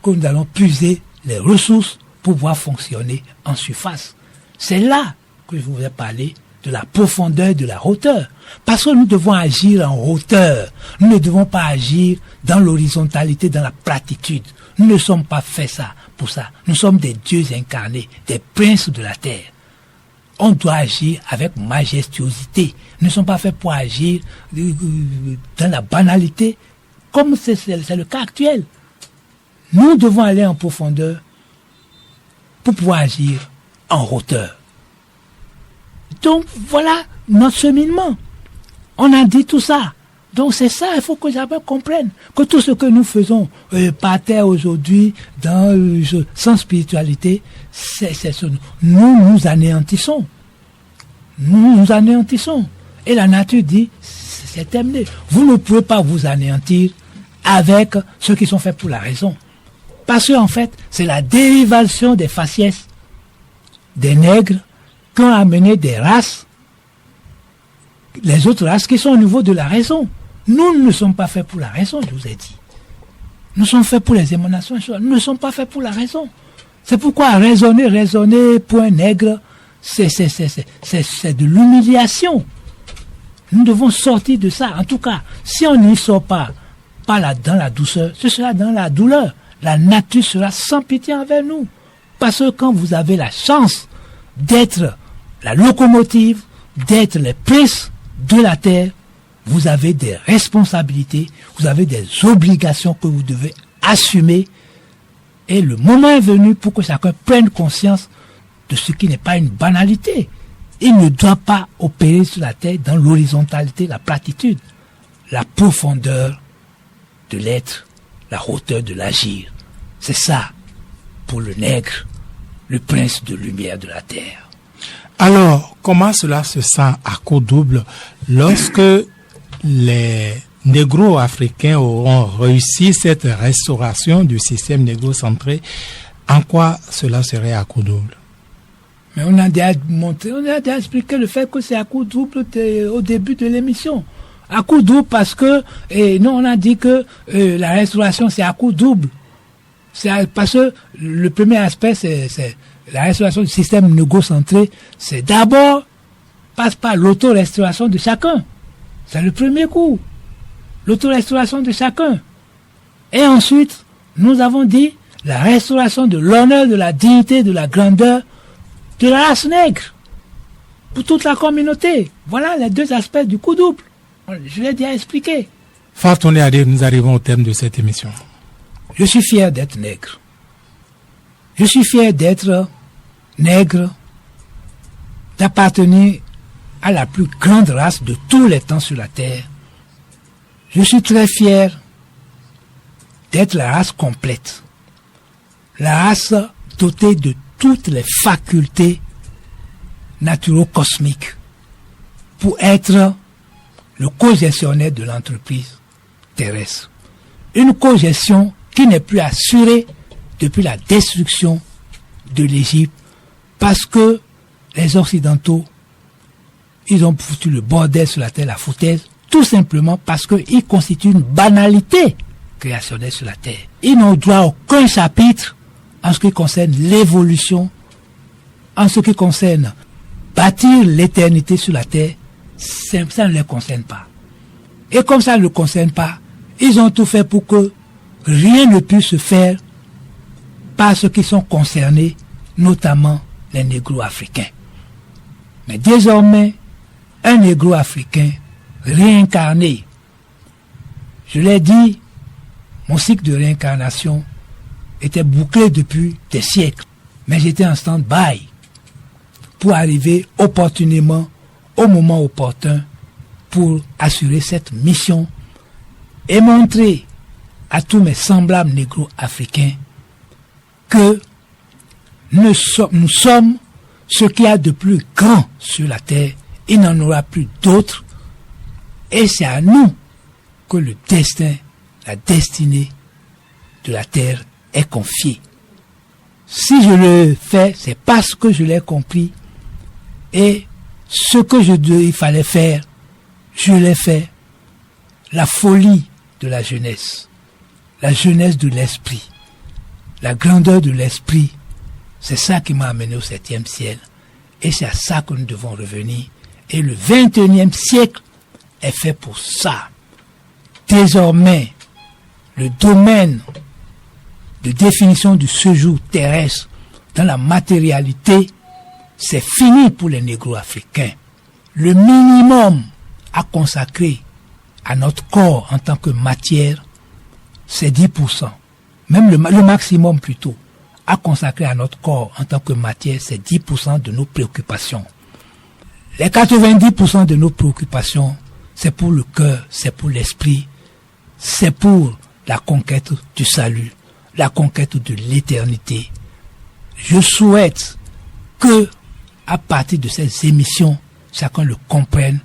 Speaker 3: que nous allons puiser les ressources pour pouvoir fonctionner en surface. C'est là que je vous ai parlé de la profondeur et de la hauteur. Parce que nous devons agir en hauteur. Nous ne devons pas agir dans l'horizontalité, dans la platitude. Nous ne sommes pas faits pour ça. Nous sommes des dieux incarnés, des princes de la terre. On doit agir avec majestuosité. Nous ne sommes pas faits pour agir dans la banalité, comme c'est le cas actuel. Nous devons aller en profondeur pour pouvoir agir en hauteur. Donc voilà notre cheminement. On a dit tout ça. Donc c'est ça, il faut que j'appelle comprenne que tout ce que nous faisons par terre aujourd'hui, sans spiritualité, c'est nous anéantissons. Nous nous anéantissons. Et la nature dit, c'est terminé. Vous ne pouvez pas vous anéantir avec ceux qui sont faits pour la raison. Parce qu'en fait, c'est la dérivation des faciès des nègres qui ont amené des races, les autres races qui sont au niveau de la raison. Nous ne sommes pas faits pour la raison, je vous ai dit. Nous sommes faits pour les émanations. Nous ne sommes pas faits pour la raison. C'est pourquoi raisonner pour un nègre, c'est de l'humiliation. Nous devons sortir de ça. En tout cas, si on n'y sort pas dans la douceur, ce sera dans la douleur. La nature sera sans pitié envers nous. Parce que quand vous avez la chance d'être la locomotive, d'être les princes de la terre, vous avez des responsabilités, vous avez des obligations que vous devez assumer. Et le moment est venu pour que chacun prenne conscience de ce qui n'est pas une banalité. Il ne doit pas opérer sur la terre dans l'horizontalité, la platitude, la profondeur de l'être, la hauteur de l'agir. C'est ça pour le nègre, le prince de lumière de la terre.
Speaker 5: Alors, comment cela se sent à coup double lorsque les négro-africains auront réussi cette restauration du système négrocentré? En quoi cela serait à coup double?
Speaker 3: Mais on a déjà montré, on a déjà expliqué le fait que c'est à coup double au début de l'émission. À coup double parce que, nous on a dit que la restauration c'est à coup double. C'est parce que le premier aspect c'est la restauration du système négrocentré, c'est d'abord passe par l'auto-restauration de chacun. C'est le premier coup. L'auto-restauration de chacun. Et ensuite, nous avons dit la restauration de l'honneur, de la dignité, de la grandeur de la race nègre pour toute la communauté. Voilà les deux aspects du coup double. Je l'ai déjà expliqué.
Speaker 5: Fartoné Adé, nous arrivons au terme de cette émission.
Speaker 3: Je suis fier d'être nègre. Je suis fier d'être nègre, d'appartenir à la plus grande race de tous les temps sur la terre. Je suis très fier d'être la race complète. La race dotée de toutes les facultés naturo-cosmiques pour être le co-gestionnaire de l'entreprise terrestre. Une co-gestion qui n'est plus assurée depuis la destruction de l'Égypte parce que les Occidentaux, ils ont foutu le bordel sur la terre, la foutaise, tout simplement parce qu'ils constituent une banalité créationnelle sur la terre. Ils n'ont droit à aucun chapitre en ce qui concerne l'évolution, en ce qui concerne bâtir l'éternité sur la terre. Ça ne les concerne pas. Et comme ça ne le concerne pas, ils ont tout fait pour que rien ne puisse se faire par ceux qui sont concernés, notamment les négro-africains. Mais désormais, un négro-africain réincarner. Je l'ai dit, mon cycle de réincarnation était bouclé depuis des siècles, mais j'étais en stand-by pour arriver opportunément, au moment opportun, pour assurer cette mission et montrer à tous mes semblables négro-africains que nous sommes ce qu'il y a de plus grand sur la terre. Il n'en aura plus d'autres. Et c'est à nous que le destin, la destinée de la terre est confiée. Si je le fais, c'est parce que je l'ai compris. Et ce que il fallait faire, je l'ai fait. La folie de la jeunesse de l'esprit, la grandeur de l'esprit, c'est ça qui m'a amené au 7e ciel. Et c'est à ça que nous devons revenir. Et le 21e siècle est fait pour ça. Désormais, le domaine de définition du séjour terrestre dans la matérialité, c'est fini pour les négro-africains. Le minimum à consacrer à notre corps en tant que matière, c'est 10%. Même le maximum plutôt, à consacrer à notre corps en tant que matière, c'est 10% de nos préoccupations. Les 90% de nos préoccupations, c'est pour le cœur, c'est pour l'esprit, c'est pour la conquête du salut, la conquête de l'éternité. Je souhaite que, à partir de ces émissions, chacun le comprenne,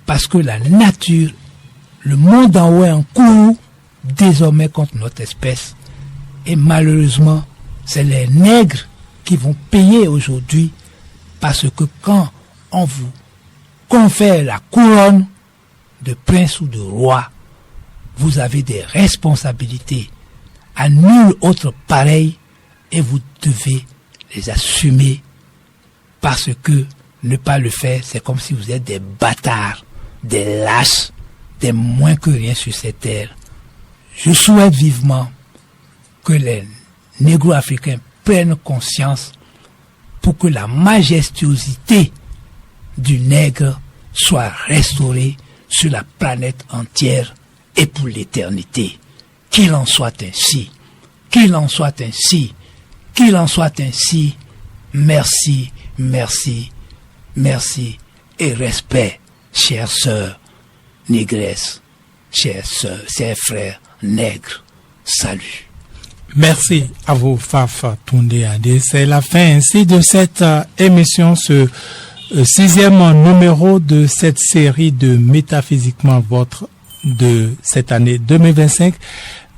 Speaker 3: parce que la nature, le monde en haut est en cours désormais contre notre espèce. Et malheureusement, c'est les nègres qui vont payer aujourd'hui, parce que quand on vous confère la couronne de prince ou de roi, vous avez des responsabilités à nul autre pareil et vous devez les assumer, parce que ne pas le faire, c'est comme si vous êtes des bâtards, des lâches, des moins que rien sur cette terre. Je souhaite vivement que les négro-africains prennent conscience pour que la majestuosité du nègre soit restaurée sur la planète entière et pour l'éternité. Qu'il en soit ainsi. Qu'il en soit ainsi. Qu'il en soit ainsi. Merci, merci, merci et respect, chères sœurs négresses, chers sœurs, chers frères nègres. Salut.
Speaker 5: Merci à vous, Fafa Toundé Adé. C'est la fin ainsi de cette émission, ce 6e numéro de cette série de Métaphysiquement Votre de cette année 2025.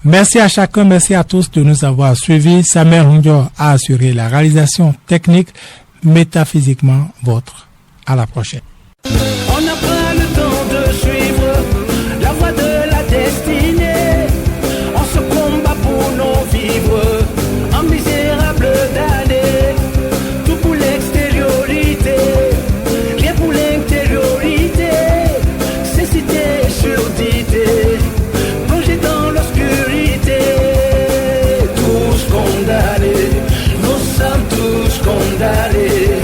Speaker 5: Merci à chacun, merci à tous de nous avoir suivis. Samuel Hundior a assuré la réalisation technique. Métaphysiquement Votre. À la prochaine.
Speaker 4: On n'a pas le temps de suivre la voie de la destinée. On se combat pour nos vivres en misérable damné. Tout pour l'extériorité, rien pour l'intériorité. Cécité, surdité, plongé dans l'obscurité. Tous condamnés, nous sommes tous condamnés.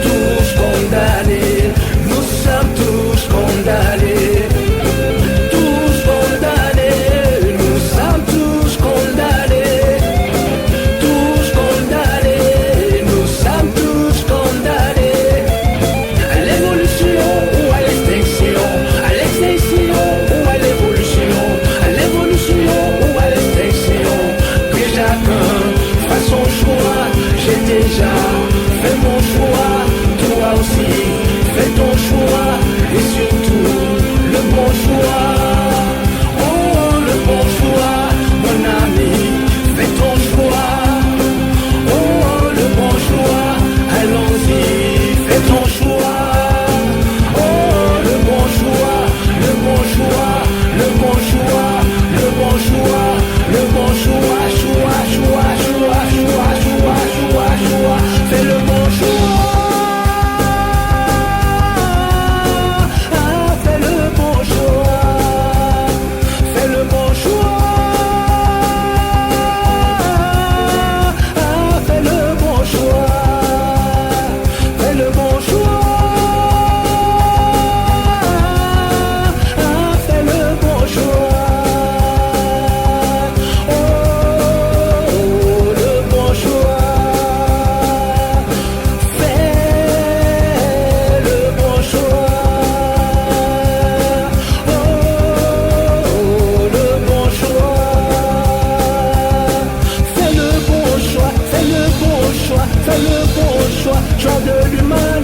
Speaker 4: Tous condamnés, nous le bon choix, choix de l'humain.